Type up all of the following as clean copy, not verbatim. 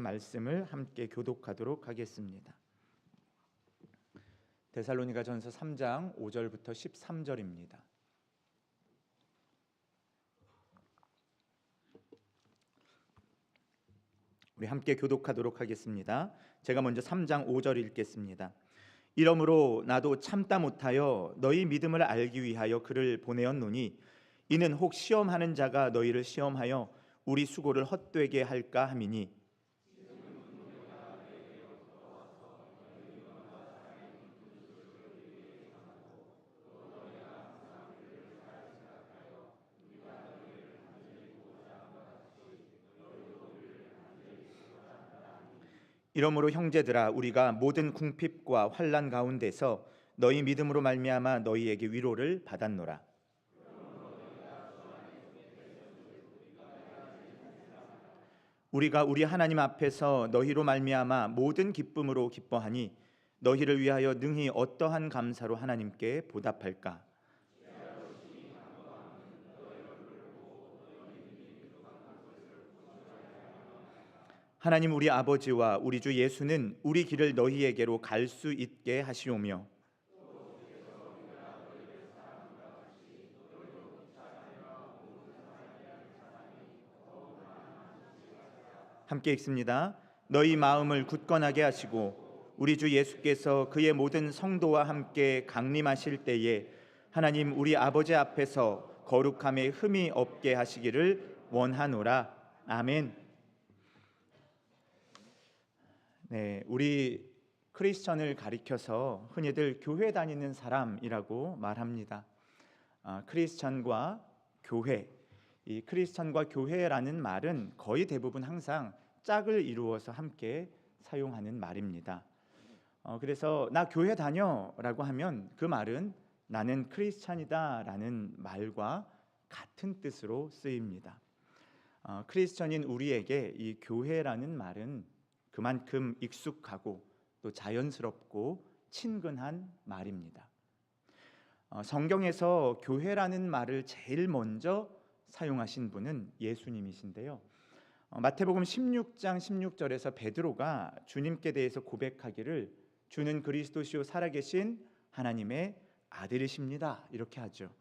말씀을 함께 교독하도록 하겠습니다. 데살로니가전서 3장 5절부터 13절입니다. 우리 함께 교독하도록 하겠습니다. 제가 먼저 3장 5절 읽겠습니다. 이러므로 나도 참다 못하여 너희 믿음을 알기 위하여 그를 보내었노니 이는 혹 시험하는 자가 너희를 시험하여 우리 수고를 헛되게 할까 함이니 이러므로 형제들아 우리가 모든 궁핍과 환난 가운데서 너희 믿음으로 말미암아 너희에게 위로를 받았노라. 우리가 우리 하나님 앞에서 너희로 말미암아 모든 기쁨으로 기뻐하니 너희를 위하여 능히 어떠한 감사로 하나님께 보답할까? 하나님 우리 아버지와 우리 주 예수는 우리 길을 너희에게로 갈 수 있게 하시오며 함께 읽습니다. 너희 마음을 굳건하게 하시고 우리 주 예수께서 그의 모든 성도와 함께 강림하실 때에 하나님 우리 아버지 앞에서 거룩함에 흠이 없게 하시기를 원하노라. 아멘. 네, 우리 크리스천을 가리켜서 흔히들 교회 다니는 사람이라고 말합니다. 크리스천과 교회, 이 크리스천과 교회라는 말은 거의 대부분 항상 짝을 이루어서 함께 사용하는 말입니다. 그래서 나 교회 다녀라고 하면 그 말은 나는 크리스천이다라는 말과 같은 뜻으로 쓰입니다. 크리스천인 우리에게 이 교회라는 말은 그만큼 익숙하고 또 자연스럽고 친근한 말입니다. 성경에서 교회라는 말을 제일 먼저 사용하신 분은 예수님이신데요. 마태복음 16장 16절에서 베드로가 주님께 대해서 고백하기를 주는 그리스도시요 살아계신 하나님의 아들이십니다. 이렇게 하죠.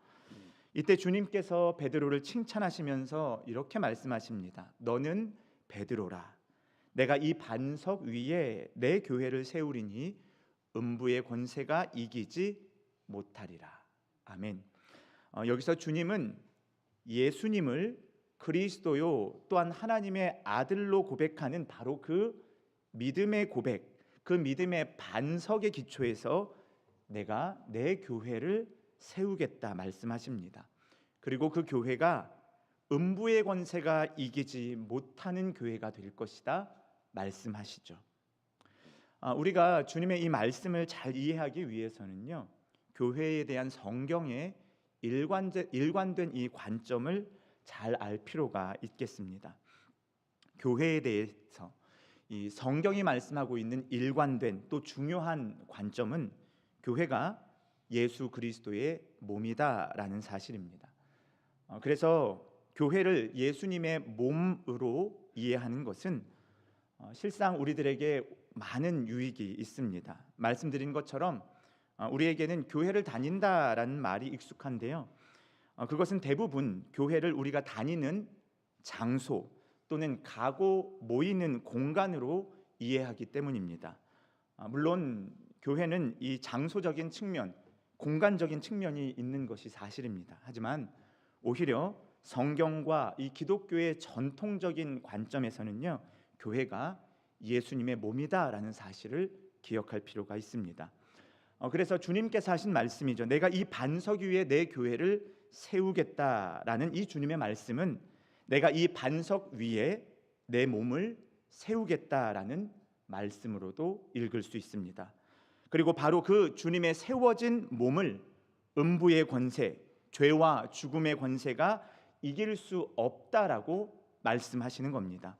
이때 주님께서 베드로를 칭찬하시면서 이렇게 말씀하십니다. 너는 베드로라. 내가 이 반석 위에 내 교회를 세우리니 음부의 권세가 이기지 못하리라. 아멘. 여기서 주님은 예수님을 그리스도요 또한 하나님의 아들로 고백하는 바로 그 믿음의 고백, 그 믿음의 반석의 기초에서 내가 내 교회를 세우겠다 말씀하십니다. 그리고 그 교회가 음부의 권세가 이기지 못하는 교회가 될 것이다 말씀하시죠. 우리가 주님의 이 말씀을 잘 이해하기 위해서는요, 교회에 대한 성경의 일관된 이 관점을 잘 알 필요가 있겠습니다. 교회에 대해서 이 성경이 말씀하고 있는 일관된 또 중요한 관점은 교회가 예수 그리스도의 몸이다라는 사실입니다. 그래서 교회를 예수님의 몸으로 이해하는 것은 실상 우리들에게 많은 유익이 있습니다. 말씀드린 것처럼 우리에게는 교회를 다닌다라는 말이 익숙한데요, 그것은 대부분 교회를 우리가 다니는 장소 또는 가고 모이는 공간으로 이해하기 때문입니다. 물론 교회는 이 장소적인 측면, 공간적인 측면이 있는 것이 사실입니다. 하지만 오히려 성경과 이 기독교의 전통적인 관점에서는요, 교회가 예수님의 몸이다라는 사실을 기억할 필요가 있습니다. 그래서 주님께서 하신 말씀이죠. 내가 이 반석 위에 내 교회를 세우겠다라는 이 주님의 말씀은 내가 이 반석 위에 내 몸을 세우겠다라는 말씀으로도 읽을 수 있습니다. 그리고 바로 그 주님의 세워진 몸을 음부의 권세, 죄와 죽음의 권세가 이길 수 없다라고 말씀하시는 겁니다.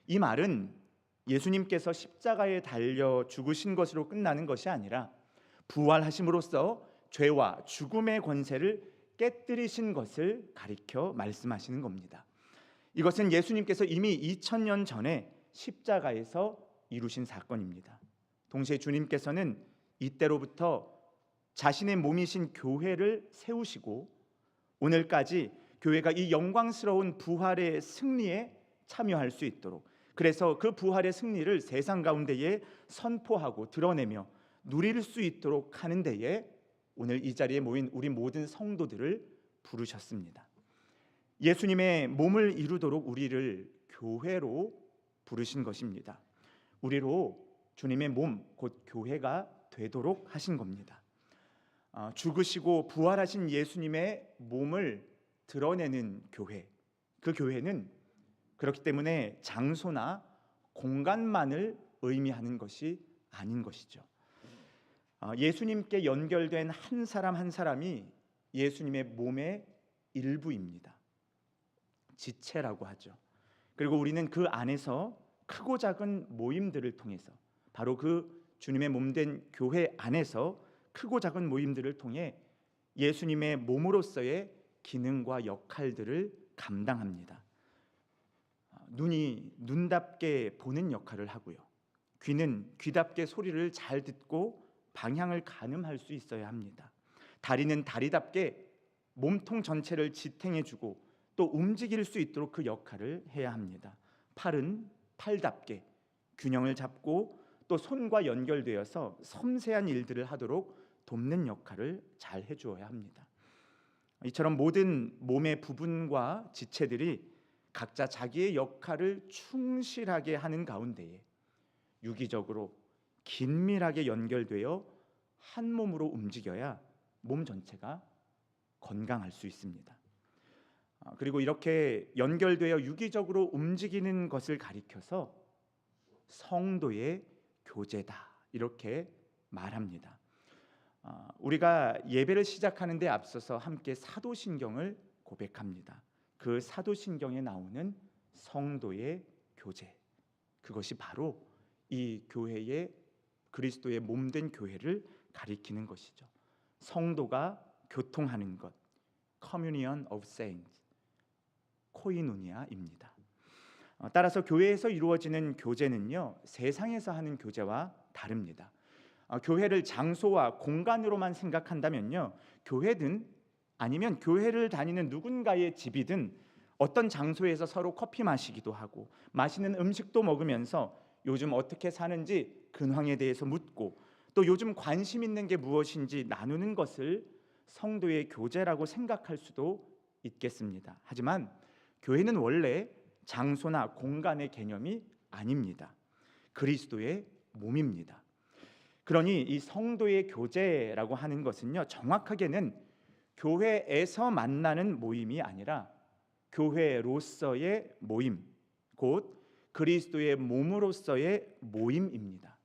이 말은 예수님께서 십자가에 달려 죽으신 것으로 끝나는 것이 아니라 부활하심으로써 죄와 죽음의 권세를 깨뜨리신 것을 가리켜 말씀하시는 겁니다. 이것은 예수님께서 이미 2000년 전에 십자가에서 이루신 사건입니다. 동시에 주님께서는 이때로부터 자신의 몸이신 교회를 세우시고 오늘까지 교회가 이 영광스러운 부활의 승리에 참여할 수 있도록, 그래서 그 부활의 승리를 세상 가운데에 선포하고 드러내며 누릴 수 있도록 하는 데에 오늘 이 자리에 모인 우리 모든 성도들을 부르셨습니다. 예수님의 몸을 이루도록 우리를 교회로 부르신 것입니다. 우리로 주님의 몸, 곧 교회가 되도록 하신 겁니다. 죽으시고 부활하신 예수님의 몸을 드러내는 교회, 그 교회는 그렇기 때문에 장소나 공간만을 의미하는 것이 아닌 것이죠. 예수님께 연결된 한 사람 한 사람이 예수님의 몸의 일부입니다. 지체라고 하죠. 그리고 우리는 그 안에서 크고 작은 모임들을 통해서, 바로 그 주님의 몸된 교회 안에서 크고 작은 모임들을 통해 예수님의 몸으로서의 기능과 역할들을 감당합니다. 눈이 눈답게 보는 역할을 하고요. 귀는 귀답게 소리를 잘 듣고 방향을 가늠할 수 있어야 합니다. 다리는 다리답게 몸통 전체를 지탱해주고 또 움직일 수 있도록 그 역할을 해야 합니다. 팔은 팔답게 균형을 잡고 또 손과 연결되어서 섬세한 일들을 하도록 돕는 역할을 잘 해주어야 합니다. 이처럼 모든 몸의 부분과 지체들이 각자 자기의 역할을 충실하게 하는 가운데에 유기적으로 긴밀하게 연결되어 한 몸으로 움직여야 몸 전체가 건강할 수 있습니다. 그리고 이렇게 연결되어 유기적으로 움직이는 것을 가리켜서 성도의 교제다, 이렇게 말합니다. 우리가 예배를 시작하는 데 앞서서 함께 사도신경을 고백합니다. 그 사도신경에 나오는 성도의 교제, 그것이 바로 이 교회의 그리스도의 몸된 교회를 가리키는 것이죠. 성도가 교통하는 것, Communion of Saints, 코이노니아입니다. 따라서 교회에서 이루어지는 교제는요, 세상에서 하는 교제와 다릅니다. 교회를 장소와 공간으로만 생각한다면요, 교회든 아니면 교회를 다니는 누군가의 집이든 어떤 장소에서 서로 커피 마시기도 하고 맛있는 음식도 먹으면서 요즘 어떻게 사는지 근황에 대해서 묻고 또 요즘 관심 있는 게 무엇인지 나누는 것을 성도의 교제라고 생각할 수도 있겠습니다. 하지만 교회는 원래 장소나 공간의 개념이 아닙니다. 그리스도의 몸입니다. 그러니 이 성도의 교제라고 하는 것은요, 정확하게는 교회에서 만나는 모임이 아니라 교회로서의 모임, 곧 그리스도의 몸으로서의 모임입니다.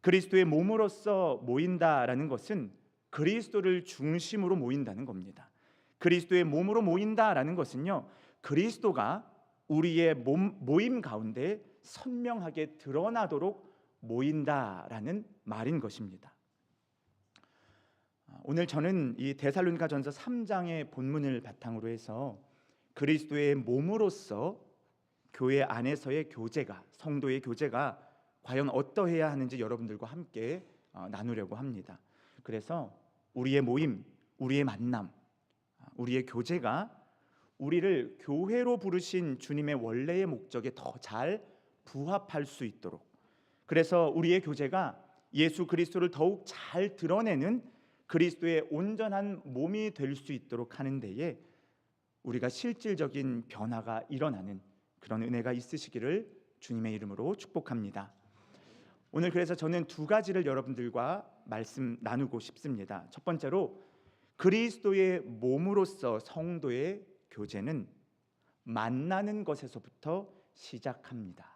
그리스도의 몸으로서 모인다라는 것은 그리스도를 중심으로 모인다는 겁니다. 그리스도의 몸으로 모인다라는 것은요, 그리스도가 우리의 모임 가운데 선명하게 드러나도록 모인다라는 말인 것입니다. 오늘 저는 이 데살로니가전서 3장의 본문을 바탕으로 해서 그리스도의 몸으로서 교회 안에서의 교제가, 성도의 교제가 과연 어떠해야 하는지 여러분들과 함께 나누려고 합니다. 그래서 우리의 모임, 우리의 만남, 우리의 교제가 우리를 교회로 부르신 주님의 원래의 목적에 더 잘 부합할 수 있도록, 그래서 우리의 교제가 예수 그리스도를 더욱 잘 드러내는 그리스도의 온전한 몸이 될 수 있도록 하는 데에 우리가 실질적인 변화가 일어나는 그런 은혜가 있으시기를 주님의 이름으로 축복합니다. 오늘 그래서 저는 두 가지를 여러분들과 말씀 나누고 싶습니다. 첫 번째로 그리스도의 몸으로서 성도의 교제는 만나는 것에서부터 시작합니다.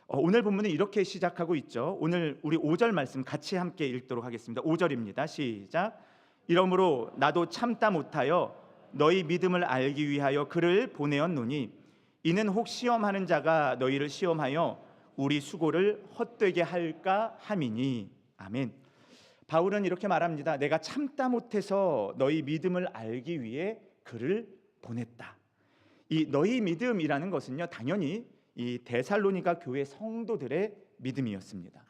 오늘 본문은 이렇게 시작하고 있죠. 오늘 우리 5절 말씀 같이 함께 읽도록 하겠습니다. 5절입니다. 시작. 이러므로 나도 참다 못하여 너희 믿음을 알기 위하여 그를 보내었노니 이는 혹 시험하는 자가 너희를 시험하여 우리 수고를 헛되게 할까 함이니. 아멘. 바울은 이렇게 말합니다. 내가 참다 못해서 너희 믿음을 알기 위해 그를 보냈다. 이 너희 믿음이라는 것은요, 당연히 이 데살로니가 교회 성도들의 믿음이었습니다.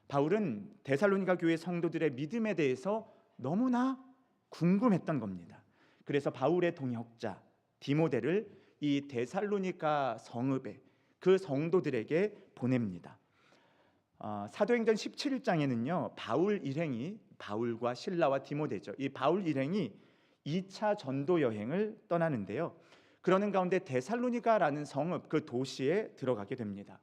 바울은 데살로니가 교회 성도들의 믿음에 대해서 너무나 궁금했던 겁니다. 그래서 바울의 동역자 디모데를 이 데살로니가 성읍에 그 성도들에게 보냅니다. 사도행전 17장에는요 바울 일행이 바울과 실라와 디모데죠. 이 바울 일행이 2차 전도 여행을 떠나는데요. 그러는 가운데 데살로니가라는 성읍 그 도시에 들어가게 됩니다.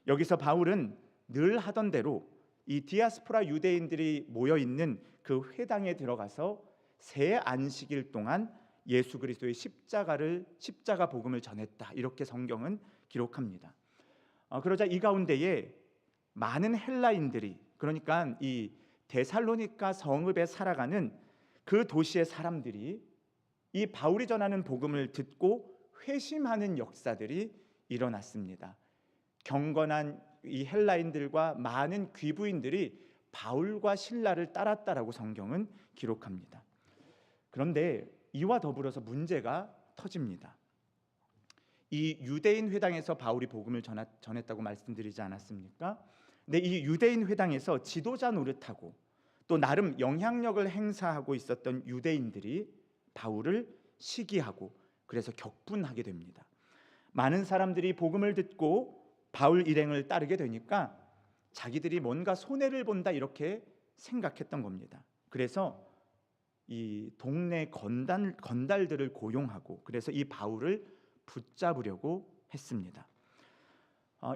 여기서 바울은 늘 하던 대로 이 디아스포라 유대인들이 모여 있는 그 회당에 들어가서 새 안식일 동안 예수 그리스도의 십자가 복음을 전했다. 이렇게 성경은 기록합니다. 그러자 이 가운데에 많은 헬라인들이 그러니까 이 데살로니가 성읍에 살아가는 그 도시의 사람들이 이 바울이 전하는 복음을 듣고 회심하는 역사들이 일어났습니다. 경건한 이 헬라인들과 많은 귀부인들이 바울과 실라를 따랐다라고 성경은 기록합니다. 그런데 이와 더불어서 문제가 터집니다. 이 유대인 회당에서 바울이 복음을 전했다고 말씀드리지 않았습니까? 근데 이 유대인 회당에서 지도자 노릇하고 또 나름 영향력을 행사하고 있었던 유대인들이 바울을 시기하고 그래서 격분하게 됩니다. 많은 사람들이 복음을 듣고 바울 일행을 따르게 되니까 자기들이 뭔가 손해를 본다 이렇게 생각했던 겁니다. 그래서 이 동네 건달들을 고용하고 그래서 이 바울을 붙잡으려고 했습니다.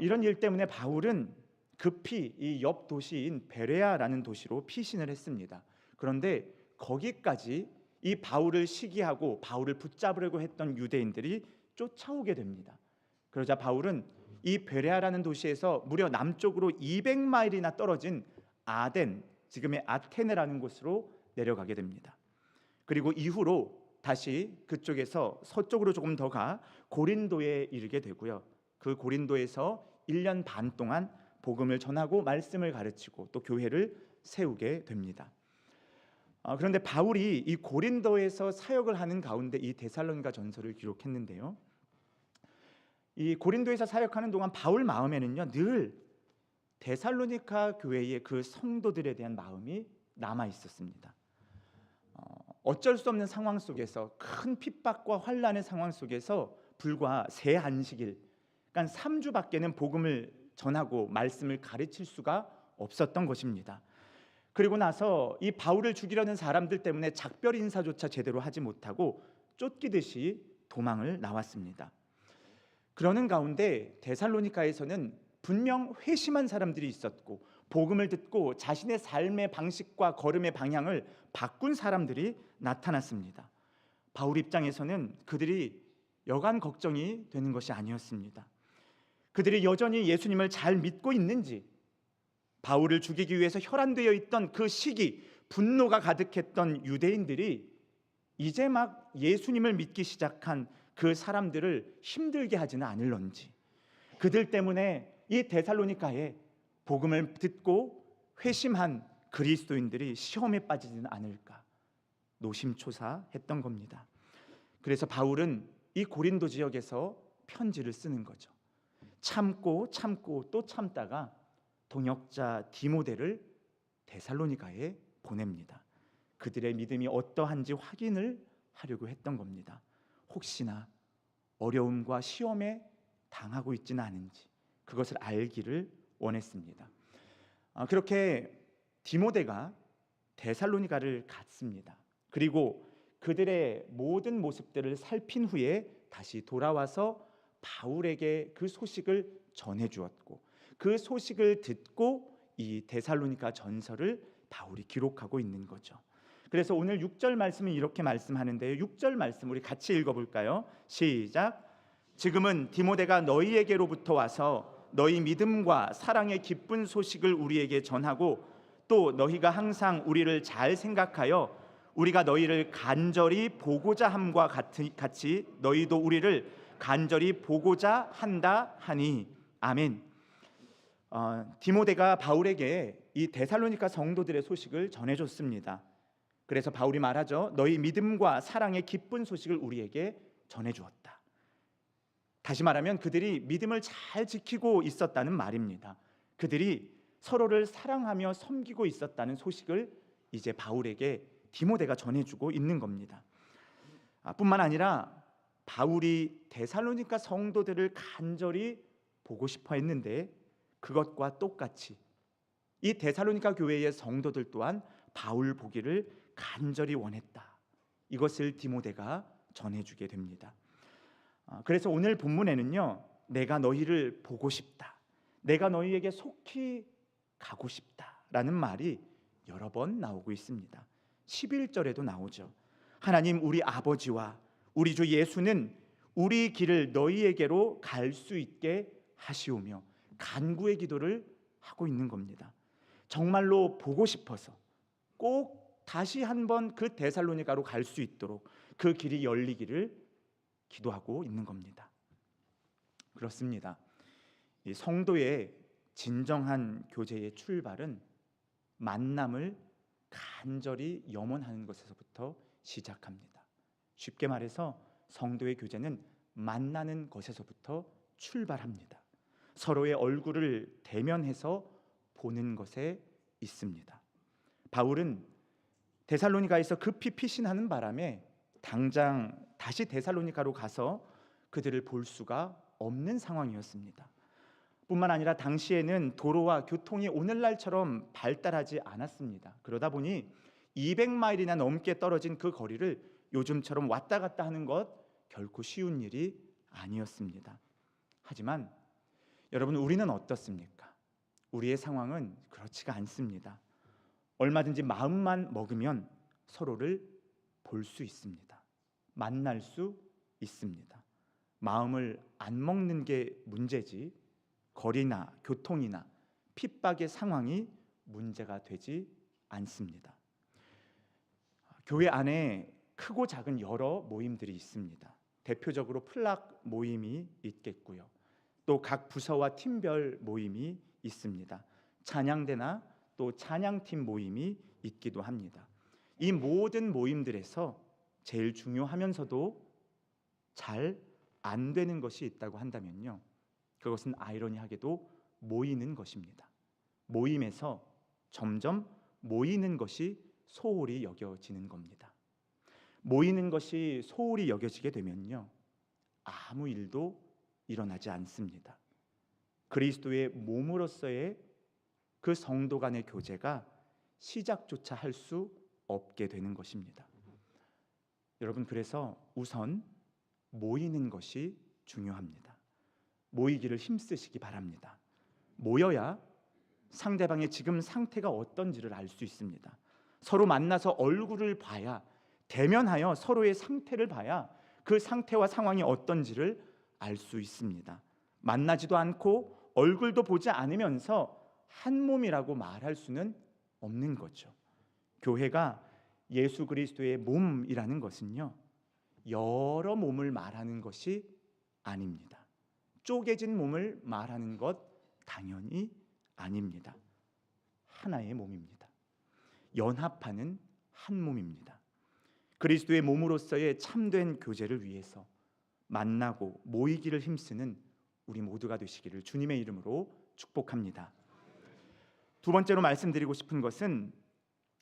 이런 일 때문에 바울은 급히 이 옆 도시인 베레아라는 도시로 피신을 했습니다. 그런데 거기까지 이 바울을 시기하고 바울을 붙잡으려고 했던 유대인들이 쫓아오게 됩니다. 그러자 바울은 이 베레아라는 도시에서 무려 남쪽으로 200마일이나 떨어진 아덴, 지금의 아테네라는 곳으로 내려가게 됩니다. 그리고 이후로 다시 그쪽에서 서쪽으로 조금 더 가 고린도에 이르게 되고요. 그 고린도에서 1년 반 동안 복음을 전하고 말씀을 가르치고 또 교회를 세우게 됩니다. 그런데 바울이 이 고린도에서 사역을 하는 가운데 이 데살로니가 전서를 기록했는데요. 이 고린도에서 사역하는 동안 바울 마음에는요 늘 데살로니가 교회의 그 성도들에 대한 마음이 남아 있었습니다. 어쩔 수 없는 상황 속에서 큰 핍박과 환난의 상황 속에서 불과 새 안식일, 그러니까 3주밖에는 복음을 전하고 말씀을 가르칠 수가 없었던 것입니다. 그리고 나서 이 바울을 죽이려는 사람들 때문에 작별 인사조차 제대로 하지 못하고 쫓기듯이 도망을 나왔습니다. 그러는 가운데 데살로니가에서는 분명 회심한 사람들이 있었고 복음을 듣고 자신의 삶의 방식과 걸음의 방향을 바꾼 사람들이 나타났습니다. 바울 입장에서는 그들이 여간 걱정이 되는 것이 아니었습니다. 그들이 여전히 예수님을 잘 믿고 있는지, 바울을 죽이기 위해서 혈안되어 있던 그 시기, 분노가 가득했던 유대인들이 이제 막 예수님을 믿기 시작한 그 사람들을 힘들게 하지는 않을런지, 그들 때문에 이 데살로니가에 복음을 듣고 회심한 그리스도인들이 시험에 빠지지는 않을까 노심초사했던 겁니다. 그래서 바울은 이 고린도 지역에서 편지를 쓰는 거죠. 참고 또 참다가 동역자 디모데를 데살로니가에 보냅니다. 그들의 믿음이 어떠한지 확인을 하려고 했던 겁니다. 혹시나 어려움과 시험에 당하고 있지는 않은지 그것을 알기를 원했습니다. 그렇게 디모데가 데살로니가를 갔습니다. 그리고 그들의 모든 모습들을 살핀 후에 다시 돌아와서 바울에게 그 소식을 전해 주었고 그 소식을 듣고 이 데살로니가 전서를 바울이 기록하고 있는 거죠. 그래서 오늘 6절 말씀은 이렇게 말씀하는데요. 6절 말씀 우리 같이 읽어볼까요? 시작. 지금은 디모데가 너희에게로부터 와서 너희 믿음과 사랑의 기쁜 소식을 우리에게 전하고 또 너희가 항상 우리를 잘 생각하여 우리가 너희를 간절히 보고자 함과 같이 너희도 우리를 간절히 보고자 한다 하니 아멘. 디모데가 바울에게 이 데살로니가 성도들의 소식을 전해줬습니다. 그래서 바울이 말하죠. 너희 믿음과 사랑의 기쁜 소식을 우리에게 전해주었다. 다시 말하면 그들이 믿음을 잘 지키고 있었다는 말입니다. 그들이 서로를 사랑하며 섬기고 있었다는 소식을 이제 바울에게 디모데가 전해주고 있는 겁니다. 뿐만 아니라 바울이 데살로니가 성도들을 간절히 보고 싶어 했는데 그것과 똑같이 이 데살로니가 교회의 성도들 또한 바울 보기를 간절히 원했다. 이것을 디모데가 전해주게 됩니다. 그래서 오늘 본문에는요, 내가 너희를 보고 싶다, 내가 너희에게 속히 가고 싶다라는 말이 여러 번 나오고 있습니다. 11절에도 나오죠. 하나님 우리 아버지와 우리 주 예수는 우리 길을 너희에게로 갈 수 있게 하시오며 간구의 기도를 하고 있는 겁니다. 정말로 보고 싶어서 꼭 다시 한번 그 데살로니가로 갈 수 있도록 그 길이 열리기를 기도하고 있는 겁니다. 그렇습니다. 이 성도의 진정한 교제의 출발은 만남을 간절히 염원하는 것에서부터 시작합니다. 쉽게 말해서 성도의 교제는 만나는 것에서부터 출발합니다. 서로의 얼굴을 대면해서 보는 것에 있습니다. 바울은 데살로니가에서 급히 피신하는 바람에 당장 다시 데살로니가로 가서 그들을 볼 수가 없는 상황이었습니다. 뿐만 아니라 당시에는 도로와 교통이 오늘날처럼 발달하지 않았습니다. 그러다 보니 200마일이나 넘게 떨어진 그 거리를 요즘처럼 왔다 갔다 하는 것 결코 쉬운 일이 아니었습니다. 하지만 여러분, 우리는 어떻습니까? 우리의 상황은 그렇지가 않습니다. 얼마든지 마음만 먹으면 서로를 볼 수 있습니다. 만날 수 있습니다. 마음을 안 먹는 게 문제지 거리나 교통이나 핍박의 상황이 문제가 되지 않습니다. 교회 안에 크고 작은 여러 모임들이 있습니다. 대표적으로 플락 모임이 있겠고요. 또 각 부서와 팀별 모임이 있습니다. 찬양대나 또 찬양팀 모임이 있기도 합니다. 이 모든 모임들에서 제일 중요하면서도 잘 안 되는 것이 있다고 한다면요, 그것은 아이러니하게도 모이는 것입니다. 모임에서 점점 모이는 것이 소홀히 여겨지는 겁니다. 모이는 것이 소홀히 여겨지게 되면요, 아무 일도 일어나지 않습니다. 그리스도의 몸으로서의 그 성도 간의 교제가 시작조차 할 수 없게 되는 것입니다. 여러분, 그래서 우선 모이는 것이 중요합니다. 모이기를 힘쓰시기 바랍니다. 모여야 상대방의 지금 상태가 어떤지를 알 수 있습니다. 서로 만나서 얼굴을 봐야, 대면하여 서로의 상태를 봐야 그 상태와 상황이 어떤지를 알 수 있습니다. 만나지도 않고 얼굴도 보지 않으면서 한 몸이라고 말할 수는 없는 거죠. 교회가 예수 그리스도의 몸이라는 것은요, 여러 몸을 말하는 것이 아닙니다. 쪼개진 몸을 말하는 것 당연히 아닙니다. 하나의 몸입니다. 연합하는 한 몸입니다. 그리스도의 몸으로서의 참된 교제를 위해서 만나고 모이기를 힘쓰는 우리 모두가 되시기를 주님의 이름으로 축복합니다. 두 번째로 말씀드리고 싶은 것은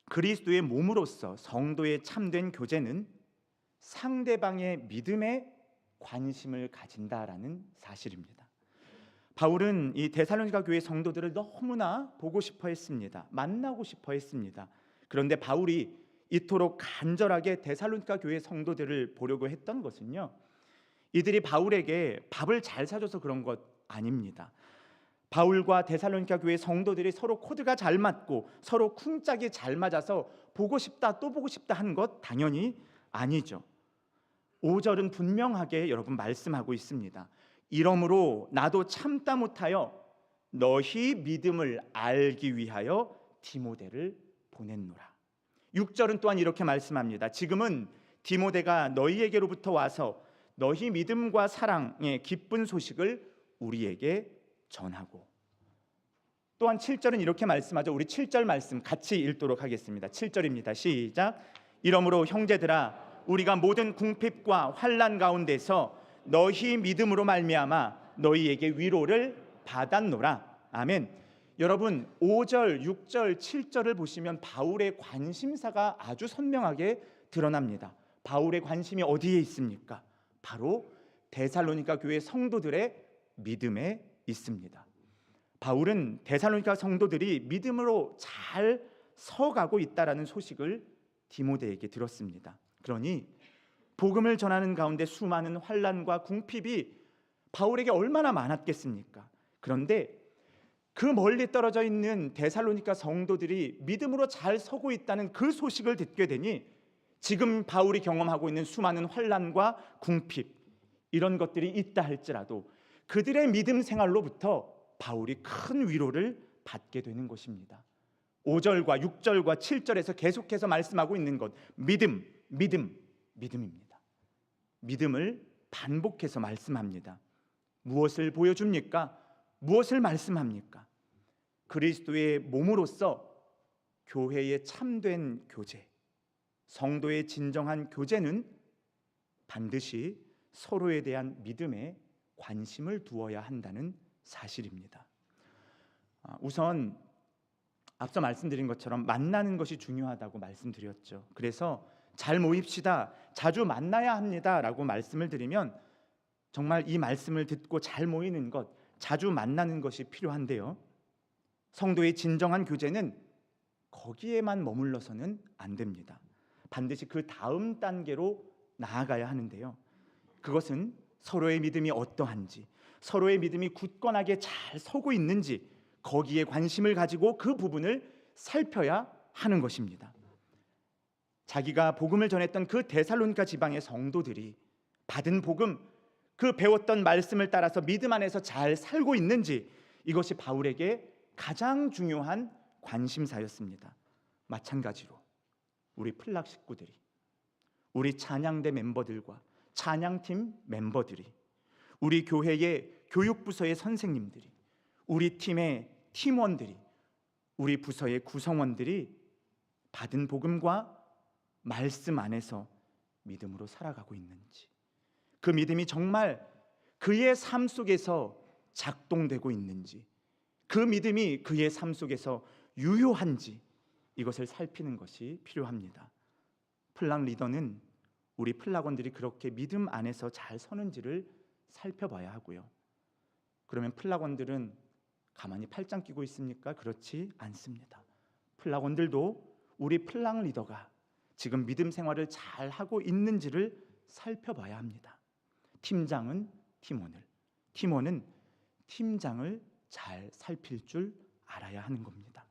그리스도의 몸으로서 성도의 참된 교제는 상대방의 믿음에 관심을 가진다라는 사실입니다. 바울은 이 데살로니가 교회 성도들을 너무나 보고 싶어 했습니다. 만나고 싶어 했습니다. 그런데 바울이 이토록 간절하게 데살로니가 교회 성도들을 보려고 했던 것은요, 이들이 바울에게 밥을 잘 사줘서 그런 것 아닙니다. 바울과 데살로니가 교회 성도들이 서로 코드가 잘 맞고 서로 쿵짝이 잘 맞아서 보고 싶다 또 보고 싶다 한 것 당연히 아니죠. 5절은 분명하게 여러분 말씀하고 있습니다. 이러므로 나도 참다 못하여 너희 믿음을 알기 위하여 디모데를 보냈노라. 6절은 또한 이렇게 말씀합니다. 지금은 디모데가 너희에게로부터 와서 너희 믿음과 사랑의 기쁜 소식을 우리에게 전하고, 또한 7절은 이렇게 말씀하죠. 우리 7절 말씀 같이 읽도록 하겠습니다. 7절입니다. 시작. 이러므로 형제들아, 우리가 모든 궁핍과 환난 가운데서 너희 믿음으로 말미암아 너희에게 위로를 받았노라. 아멘. 여러분 5절, 6절, 7절을 보시면 바울의 관심사가 아주 선명하게 드러납니다. 바울의 관심이 어디에 있습니까? 바로 데살로니가 교회 성도들의 믿음에 있습니다. 바울은 데살로니가 성도들이 믿음으로 잘 서가고 있다라는 소식을 디모데에게 들었습니다. 그러니 복음을 전하는 가운데 수많은 환난과 궁핍이 바울에게 얼마나 많았겠습니까? 그런데 그 멀리 떨어져 있는 데살로니가 성도들이 믿음으로 잘 서고 있다는 그 소식을 듣게 되니 지금 바울이 경험하고 있는 수많은 환난과 궁핍 이런 것들이 있다 할지라도 그들의 믿음 생활로부터 바울이 큰 위로를 받게 되는 것입니다. 5절과 6절과 7절에서 계속해서 말씀하고 있는 것 믿음, 믿음, 믿음입니다. 믿음을 반복해서 말씀합니다. 무엇을 보여줍니까? 무엇을 말씀합니까? 그리스도의 몸으로서 교회의 참된 교제, 성도의 진정한 교제는 반드시 서로에 대한 믿음에 관심을 두어야 한다는 사실입니다. 우선 앞서 말씀드린 것처럼 만나는 것이 중요하다고 말씀드렸죠. 그래서 잘 모입시다, 자주 만나야 합니다라고 말씀을 드리면 정말 이 말씀을 듣고 잘 모이는 것, 자주 만나는 것이 필요한데요. 성도의 진정한 교제는 거기에만 머물러서는 안 됩니다. 반드시 그 다음 단계로 나아가야 하는데요. 그것은 서로의 믿음이 어떠한지, 서로의 믿음이 굳건하게 잘 서고 있는지 거기에 관심을 가지고 그 부분을 살펴야 하는 것입니다. 자기가 복음을 전했던 그 데살로니가 지방의 성도들이 받은 복음, 그 배웠던 말씀을 따라서 믿음 안에서 잘 살고 있는지 이것이 바울에게 가장 중요한 관심사였습니다. 마찬가지로 우리 플락 식구들이, 우리 찬양대 멤버들과 찬양팀 멤버들이, 우리 교회의 교육부서의 선생님들이, 우리 팀의 팀원들이, 우리 부서의 구성원들이 받은 복음과 말씀 안에서 믿음으로 살아가고 있는지, 그 믿음이 정말 그의 삶 속에서 작동되고 있는지, 그 믿음이 그의 삶 속에서 유효한지 이것을 살피는 것이 필요합니다. 플락 리더는 우리 플락원들이 그렇게 믿음 안에서 잘 서는지를 살펴봐야 하고요. 그러면 플락원들은 가만히 팔짱 끼고 있습니까? 그렇지 않습니다. 플락원들도 우리 플락 리더가 지금 믿음 생활을 잘 하고 있는지를 살펴봐야 합니다. 팀장은 팀원을, 팀원은 팀장을 잘 살필 줄 알아야 하는 겁니다.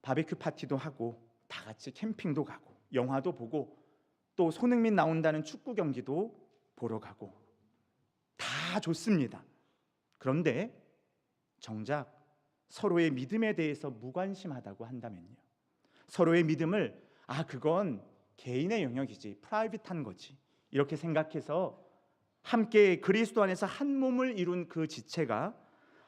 바베큐 파티도 하고 다 같이 캠핑도 가고 영화도 보고 또 손흥민 나온다는 축구 경기도 보러 가고 다 좋습니다. 그런데 정작 서로의 믿음에 대해서 무관심하다고 한다면요, 서로의 믿음을 그건 개인의 영역이지, 프라이빗한 거지 이렇게 생각해서 함께 그리스도 안에서 한 몸을 이룬 그 지체가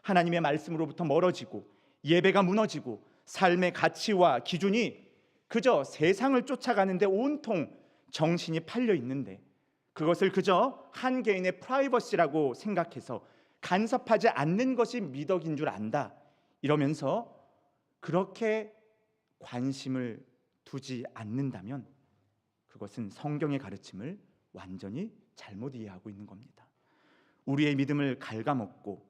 하나님의 말씀으로부터 멀어지고 예배가 무너지고 삶의 가치와 기준이 그저 세상을 쫓아가는데 온통 정신이 팔려 있는데 그것을 그저 한 개인의 프라이버시라고 생각해서 간섭하지 않는 것이 미덕인 줄 안다 이러면서 그렇게 관심을 두지 않는다면 그것은 성경의 가르침을 완전히 잘못 이해하고 있는 겁니다. 우리의 믿음을 갉아먹고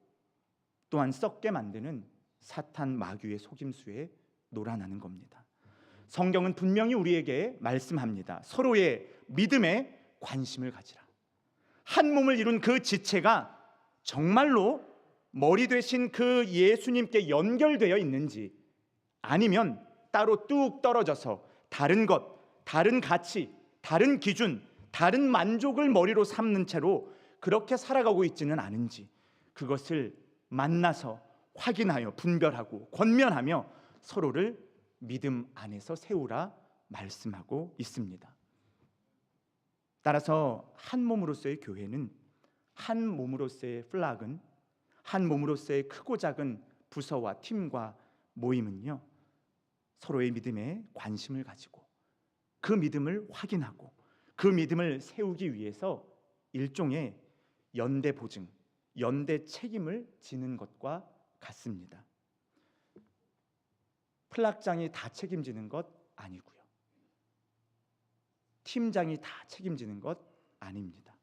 또한 썩게 만드는 사탄 마귀의 속임수에 놀아나는 겁니다. 성경은 분명히 우리에게 말씀합니다. 서로의 믿음에 관심을 가지라. 한 몸을 이룬 그 지체가 정말로 머리 되신 그 예수님께 연결되어 있는지 아니면 따로 뚝 떨어져서 다른 것, 다른 가치, 다른 기준, 다른 만족을 머리로 삼는 채로 그렇게 살아가고 있지는 않은지 그것을 만나서 확인하여 분별하고 권면하며 서로를 믿음 안에서 세우라 말씀하고 있습니다. 따라서 한 몸으로서의 교회는, 한 몸으로서의 플락은, 한 몸으로서의 크고 작은 부서와 팀과 모임은요, 서로의 믿음에 관심을 가지고 그 믿음을 확인하고 그 믿음을 세우기 위해서 일종의 연대 보증, 연대 책임을 지는 것과 같습니다. 플락장이 다 책임지는 것 아니고요. 팀장이 다 책임지는 것 아닙니다.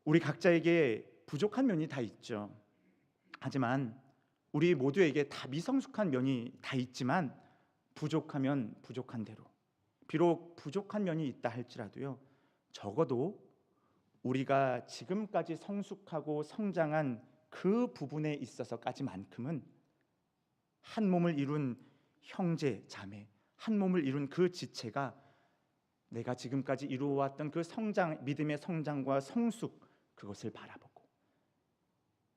우리 각자에게 부족한 면이 다 있죠. 하지만 우리 모두에게 다 미성숙한 면이 다 있지만 부족하면 부족한 대로, 비록 부족한 면이 있다 할지라도요, 적어도 우리가 지금까지 성숙하고 성장한 그 부분에 있어서까지만큼은 한 몸을 이룬 형제, 자매, 한 몸을 이룬 그 지체가 내가 지금까지 이루어왔던 그 성장, 믿음의 성장과 성숙, 그것을 바라보고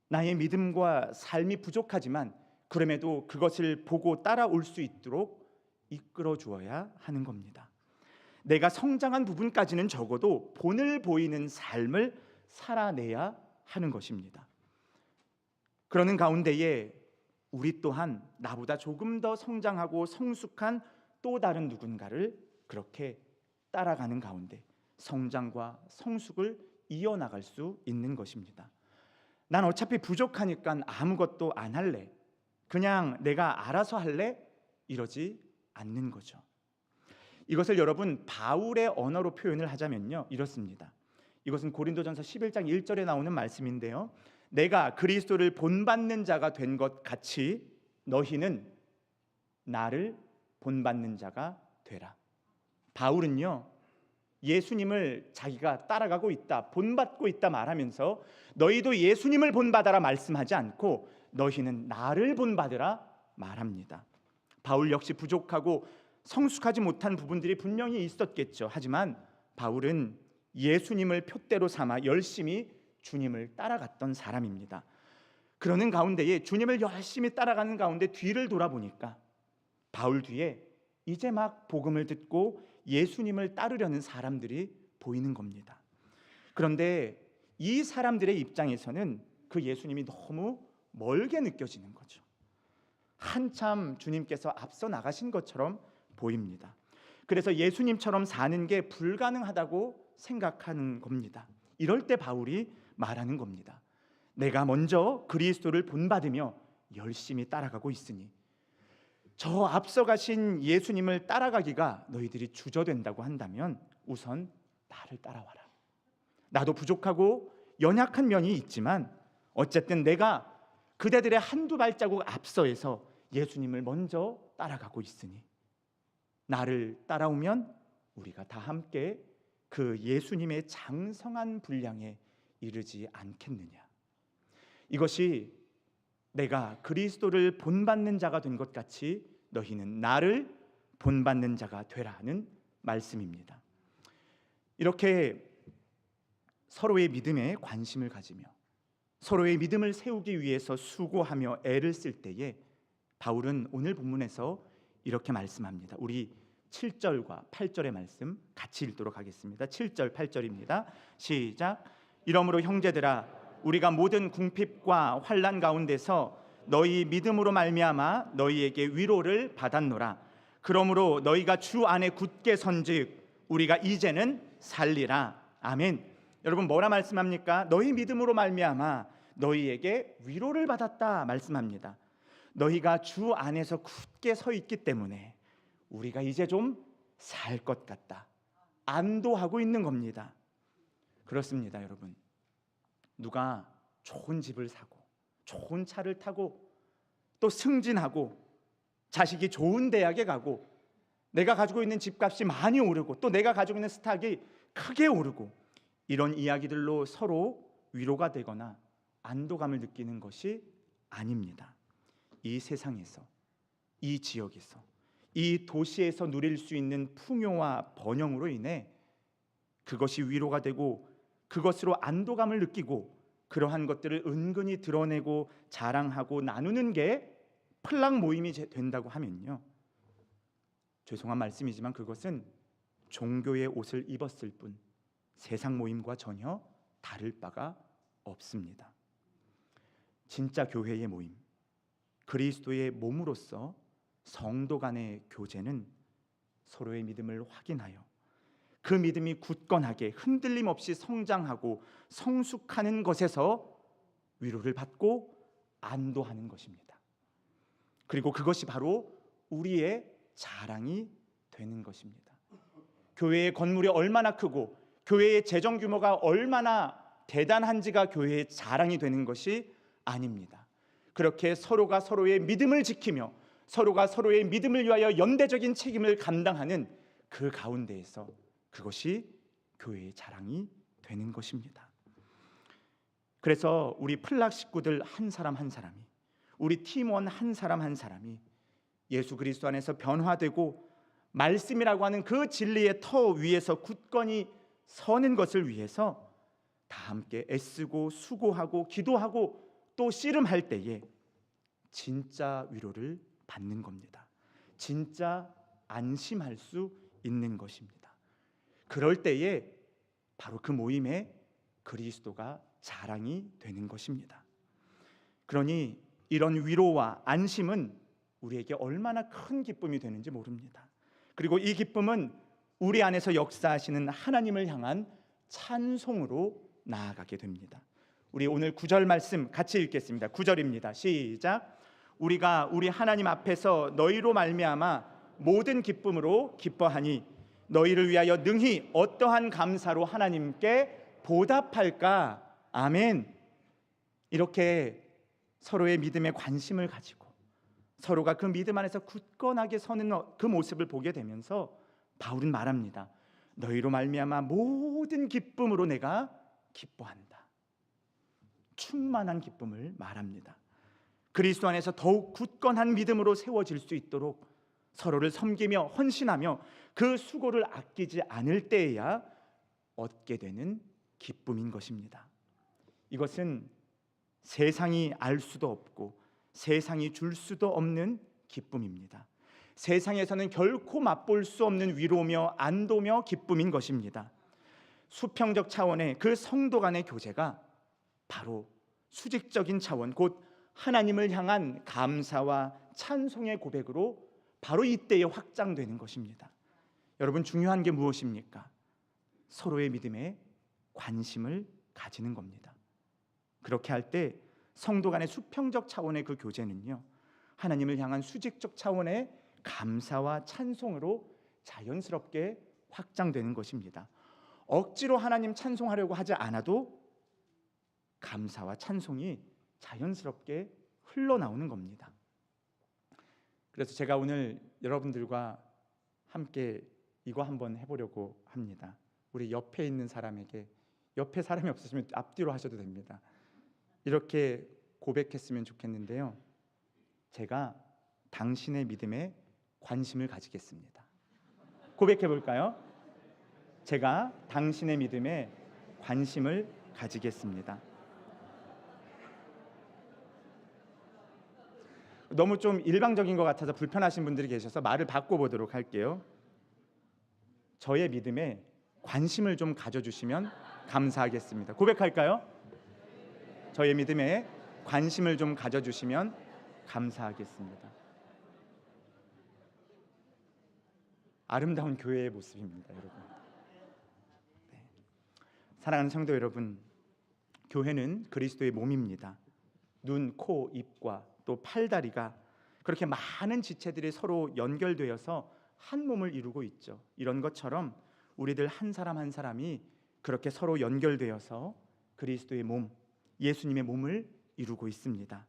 나의 믿음과 삶이 부족하지만 그럼에도 그것을 보고 따라올 수 있도록 이끌어 주어야 하는 겁니다. 내가 성장한 부분까지는 적어도 본을 보이는 삶을 살아내야 하는 것입니다. 그러는 가운데에 우리 또한 나보다 조금 더 성장하고 성숙한 또 다른 누군가를 그렇게 따라가는 가운데 성장과 성숙을 이어나갈 수 있는 것입니다. 난 어차피 부족하니까 아무것도 안 할래, 그냥 내가 알아서 할래, 이러지 않는 거죠. 이것을 여러분 바울의 언어로 표현을 하자면요, 이렇습니다. 이것은 고린도전서 11장 1절에 나오는 말씀인데요, 내가 그리스도를 본받는 자가 된 것 같이 너희는 나를 본받는 자가 되라. 바울은요, 예수님을 자기가 따라가고 있다, 본받고 있다 말하면서 너희도 예수님을 본받아라 말씀하지 않고 너희는 나를 본받으라 말합니다. 바울 역시 부족하고 성숙하지 못한 부분들이 분명히 있었겠죠. 하지만 바울은 예수님을 표대로 삼아 열심히 주님을 따라갔던 사람입니다. 그러는 가운데에 주님을 열심히 따라가는 가운데 뒤를 돌아보니까 바울 뒤에 이제 막 복음을 듣고 예수님을 따르려는 사람들이 보이는 겁니다. 그런데 이 사람들의 입장에서는 그 예수님이 너무 멀게 느껴지는 거죠. 한참 주님께서 앞서 나가신 것처럼 보입니다. 그래서 예수님처럼 사는 게 불가능하다고 생각하는 겁니다. 이럴 때 바울이 말하는 겁니다. 내가 먼저 그리스도를 본받으며 열심히 따라가고 있으니 저 앞서가신 예수님을 따라가기가 너희들이 주저된다고 한다면 우선 나를 따라와라. 나도 부족하고 연약한 면이 있지만 어쨌든 내가 그대들의 한두 발자국 앞서에서 예수님을 먼저 따라가고 있으니 나를 따라오면 우리가 다 함께 그 예수님의 장성한 분량에 이르지 않겠느냐. 이것이 내가 그리스도를 본받는 자가 된 것 같이 너희는 나를 본받는 자가 되라는 말씀입니다. 이렇게 서로의 믿음에 관심을 가지며 서로의 믿음을 세우기 위해서 수고하며 애를 쓸 때에 바울은 오늘 본문에서 이렇게 말씀합니다. 우리 7절과 8절의 말씀 같이 읽도록 하겠습니다. 7절 8절입니다. 시작. 이러므로 형제들아 우리가 모든 궁핍과 환난 가운데서 너희 믿음으로 말미암아 너희에게 위로를 받았노라. 그러므로 너희가 주 안에 굳게 선즉 우리가 이제는 살리라. 아멘. 여러분 뭐라 말씀합니까? 너희 믿음으로 말미암아 너희에게 위로를 받았다 말씀합니다. 너희가 주 안에서 굳게 서 있기 때문에 우리가 이제 좀 살 것 같다, 안도하고 있는 겁니다. 그렇습니다, 여러분. 누가 좋은 집을 사고 좋은 차를 타고 또 승진하고 자식이 좋은 대학에 가고 내가 가지고 있는 집값이 많이 오르고 또 내가 가지고 있는 스탁이 크게 오르고 이런 이야기들로 서로 위로가 되거나 안도감을 느끼는 것이 아닙니다. 이 세상에서, 이 지역에서, 이 도시에서 누릴 수 있는 풍요와 번영으로 인해 그것이 위로가 되고 그것으로 안도감을 느끼고 그러한 것들을 은근히 드러내고 자랑하고 나누는 게 플락 모임이 된다고 하면요, 죄송한 말씀이지만 그것은 종교의 옷을 입었을 뿐 세상 모임과 전혀 다를 바가 없습니다. 진짜 교회의 모임, 그리스도의 몸으로서 성도 간의 교제는 서로의 믿음을 확인하여 그 믿음이 굳건하게 흔들림 없이 성장하고 성숙하는 것에서 위로를 받고 안도하는 것입니다. 그리고 그것이 바로 우리의 자랑이 되는 것입니다. 교회의 건물이 얼마나 크고 교회의 재정 규모가 얼마나 대단한지가 교회의 자랑이 되는 것이 아닙니다. 그렇게 서로가 서로의 믿음을 지키며 서로가 서로의 믿음을 위하여 연대적인 책임을 감당하는 그 가운데에서 그것이 교회의 자랑이 되는 것입니다. 그래서 우리 플락 식구들 한 사람 한 사람이, 우리 팀원 한 사람 한 사람이 예수 그리스도 안에서 변화되고 말씀이라고 하는 그 진리의 터 위에서 굳건히 서는 것을 위해서 다 함께 애쓰고 수고하고 기도하고 또 씨름할 때에 진짜 위로를 받는 겁니다. 진짜 안심할 수 있는 것입니다. 그럴 때에 바로 그 모임에 그리스도가 자랑이 되는 것입니다. 그러니 이런 위로와 안심은 우리에게 얼마나 큰 기쁨이 되는지 모릅니다. 그리고 이 기쁨은 우리 안에서 역사하시는 하나님을 향한 찬송으로 나아가게 됩니다. 우리 오늘 9절 말씀 같이 읽겠습니다. 9절입니다. 시작. 우리가 우리 하나님 앞에서 너희로 말미암아 모든 기쁨으로 기뻐하니 너희를 위하여 능히 어떠한 감사로 하나님께 보답할까. 아멘. 이렇게 서로의 믿음에 관심을 가지고 서로가 그 믿음 안에서 굳건하게 서는 그 모습을 보게 되면서 바울은 말합니다. 너희로 말미암아 모든 기쁨으로 내가 기뻐한다. 충만한 기쁨을 말합니다. 그리스도 안에서 더욱 굳건한 믿음으로 세워질 수 있도록 서로를 섬기며 헌신하며 그 수고를 아끼지 않을 때에야 얻게 되는 기쁨인 것입니다. 이것은 세상이 알 수도 없고 세상이 줄 수도 없는 기쁨입니다. 세상에서는 결코 맛볼 수 없는 위로며 안도며 기쁨인 것입니다. 수평적 차원의 그 성도 간의 교제가 바로 수직적인 차원, 곧 하나님을 향한 감사와 찬송의 고백으로 바로 이때에 확장되는 것입니다. 여러분, 중요한 게 무엇입니까? 서로의 믿음에 관심을 가지는 겁니다. 그렇게 할 때 성도 간의 수평적 차원의 그 교제는요, 하나님을 향한 수직적 차원의 감사와 찬송으로 자연스럽게 확장되는 것입니다. 억지로 하나님 찬송하려고 하지 않아도 감사와 찬송이 자연스럽게 흘러나오는 겁니다. 그래서 제가 오늘 여러분들과 함께 이거 한번 해보려고 합니다. 우리 옆에 있는 사람에게, 옆에 사람이 없으시면 앞뒤로 하셔도 됩니다. 이렇게 고백했으면 좋겠는데요. 제가 당신의 믿음에 관심을 가지겠습니다. 고백해 볼까요? 제가 당신의 믿음에 관심을 가지겠습니다. 너무 좀 일방적인 것 같아서 불편하신 분들이 계셔서 말을 바꿔보도록 할게요. 저의 믿음에 관심을 좀 가져주시면 감사하겠습니다. 고백할까요? 저의 믿음에 관심을 좀 가져주시면 감사하겠습니다. 아름다운 교회의 모습입니다, 여러분. 네. 사랑하는 성도 여러분, 교회는 그리스도의 몸입니다. 눈, 코, 입과 또 팔다리가 그렇게 많은 지체들이 서로 연결되어서 한 몸을 이루고 있죠. 이런 것처럼 우리들 한 사람 한 사람이 그렇게 서로 연결되어서 그리스도의 몸, 예수님의 몸을 이루고 있습니다.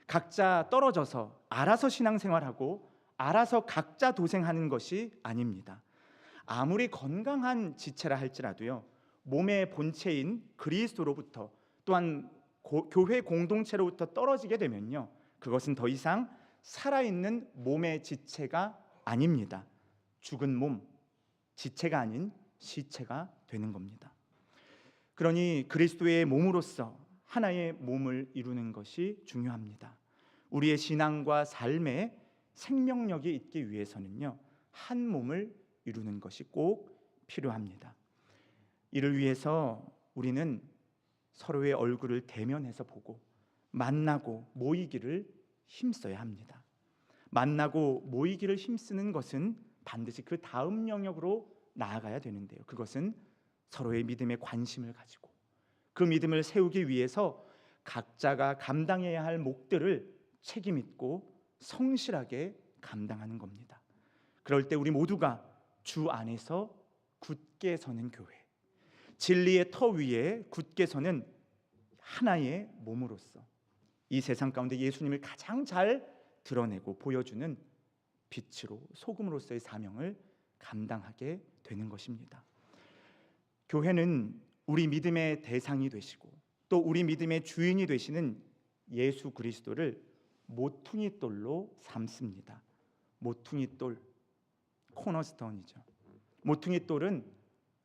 각자 떨어져서 알아서 신앙생활하고 알아서 각자 도생하는 것이 아닙니다. 아무리 건강한 지체라 할지라도요, 몸의 본체인 그리스도로부터 또한 교회 공동체로부터 떨어지게 되면요, 그것은 더 이상 살아있는 몸의 지체가 아닙니다. 죽은 몸, 지체가 아닌 시체가 되는 겁니다. 그러니 그리스도의 몸으로서 하나의 몸을 이루는 것이 중요합니다. 우리의 신앙과 삶에 생명력이 있기 위해서는요, 한 몸을 이루는 것이 꼭 필요합니다. 이를 위해서 우리는 서로의 얼굴을 대면해서 보고 만나고 모이기를 힘써야 합니다. 만나고 모이기를 힘쓰는 것은 반드시 그 다음 영역으로 나아가야 되는데요. 그것은 서로의 믿음에 관심을 가지고 그 믿음을 세우기 위해서 각자가 감당해야 할 몫들을 책임 있고 성실하게 감당하는 겁니다. 그럴 때 우리 모두가 주 안에서 굳게 서는 교회, 진리의 터 위에 굳게 서는 하나의 몸으로서 이 세상 가운데 예수님을 가장 잘 드러내고 보여주는 빛으로 소금으로서의 사명을 감당하게 되는 것입니다. 교회는 우리 믿음의 대상이 되시고 또 우리 믿음의 주인이 되시는 예수 그리스도를 모퉁이 돌로 삼습니다. 모퉁이 돌, 코너스톤이죠. 모퉁이 돌은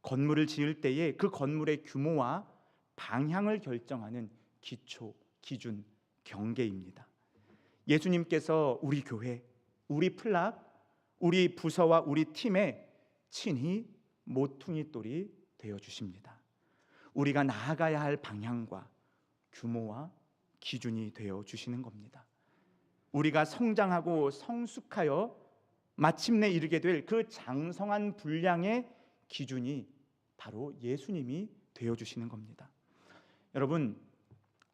건물을 지을 때에 그 건물의 규모와 방향을 결정하는 기초, 기준, 경계입니다. 예수님께서 우리 교회, 우리 플락, 우리 부서와 우리 팀에 친히 모퉁이 돌이 되어 주십니다. 우리가 나아가야 할 방향과 규모와 기준이 되어 주시는 겁니다. 우리가 성장하고 성숙하여 마침내 이르게 될 그 장성한 분량의 기준이 바로 예수님이 되어 주시는 겁니다. 여러분,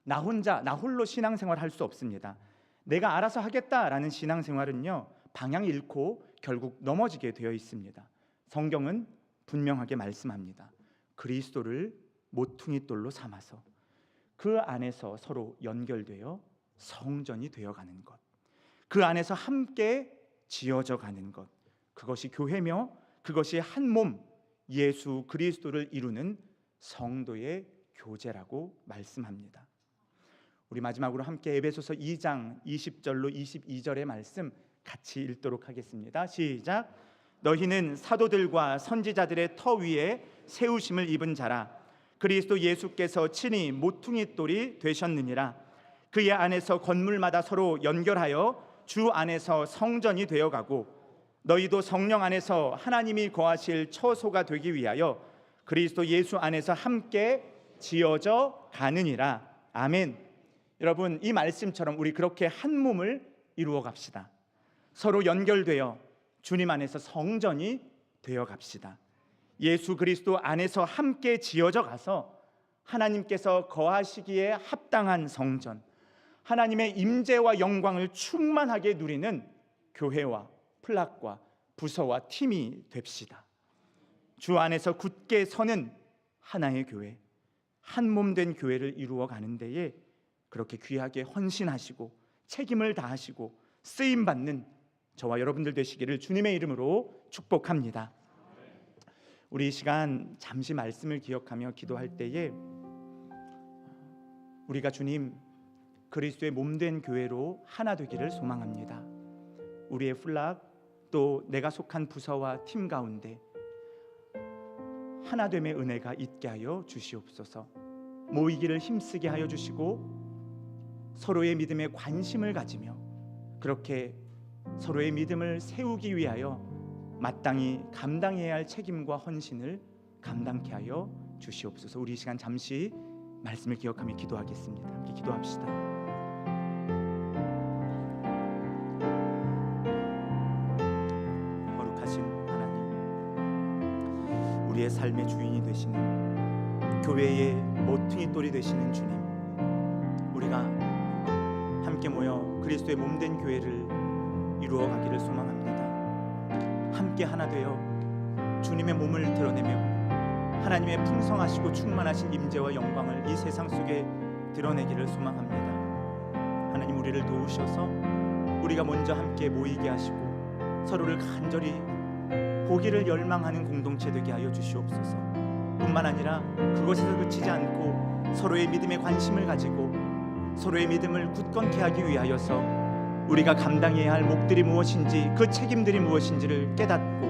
나 홀로 신앙생활 할 수 없습니다. 내가 알아서 하겠다라는 신앙생활은요, 방향 잃고 결국 넘어지게 되어 있습니다. 성경은 분명하게 말씀합니다. 그리스도를 모퉁이 돌로 삼아서 그 안에서 서로 연결되어 성전이 되어가는 것, 그 안에서 함께 지어져 가는 것, 그것이 교회며 그것이 한 몸 예수 그리스도를 이루는 성도의 교제라고 말씀합니다. 우리 마지막으로 함께 에베소서 2장 20절로 22절의 말씀 같이 읽도록 하겠습니다. 시작. 너희는 사도들과 선지자들의 터 위에 세우심을 입은 자라. 그리스도 예수께서 친히 모퉁이 돌이 되셨느니라. 그의 안에서 건물마다 서로 연결하여 주 안에서 성전이 되어가고 너희도 성령 안에서 하나님이 거하실 처소가 되기 위하여 그리스도 예수 안에서 함께 지어져 가느니라. 아멘. 여러분, 이 말씀처럼 우리 그렇게 한 몸을 이루어 갑시다. 서로 연결되어 주님 안에서 성전이 되어 갑시다. 예수 그리스도 안에서 함께 지어져 가서 하나님께서 거하시기에 합당한 성전, 하나님의 임재와 영광을 충만하게 누리는 교회와 플락과 부서와 팀이 됩시다. 주 안에서 굳게 서는 하나의 교회, 한 몸 된 교회를 이루어 가는 데에 그렇게 귀하게 헌신하시고 책임을 다하시고 쓰임 받는 저와 여러분들 되시기를 주님의 이름으로 축복합니다. 우리 이 시간 잠시 말씀을 기억하며 기도할 때에 우리가 주님 그리스도의 몸된 교회로 하나 되기를 소망합니다. 우리의 플락 또 내가 속한 부서와 팀 가운데 하나됨의 은혜가 있게 하여 주시옵소서. 모이기를 힘쓰게 하여 주시고 서로의 믿음에 관심을 가지며 그렇게 서로의 믿음을 세우기 위하여 마땅히 감당해야 할 책임과 헌신을 감당케 하여 주시옵소서. 우리 이 시간 잠시 말씀을 기억하며 기도하겠습니다. 함께 기도합시다. 거룩하신 하나님, 우리의 삶의 주인이 되시는 교회의 모퉁이 돌이 되시는 주님, 우리가 함께 모여 그리스도의 몸된 교회를 이루어 가기를 소망합니다. 함께 하나 되어 주님의 몸을 드러내며 하나님의 풍성하시고 충만하신 임재와 영광을 이 세상 속에 드러내기를 소망합니다. 하나님, 우리를 도우셔서 우리가 먼저 함께 모이게 하시고 서로를 간절히 보기를 열망하는 공동체 되게 하여 주시옵소서. 뿐만 아니라 그것에서 그치지 않고 서로의 믿음에 관심을 가지고 서로의 믿음을 굳건케 하기 위하여서 우리가 감당해야 할 몫들이 무엇인지 그 책임들이 무엇인지를 깨닫고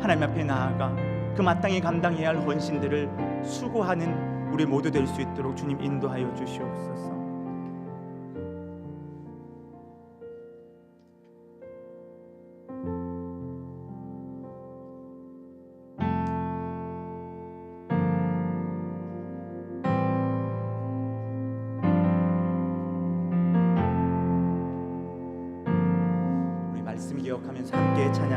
하나님 앞에 나아가 그 마땅히 감당해야 할 헌신들을 수고하는 우리 모두 될 수 있도록 주님 인도하여 주시옵소서. 우리 말씀 기억하면서 함께 찬양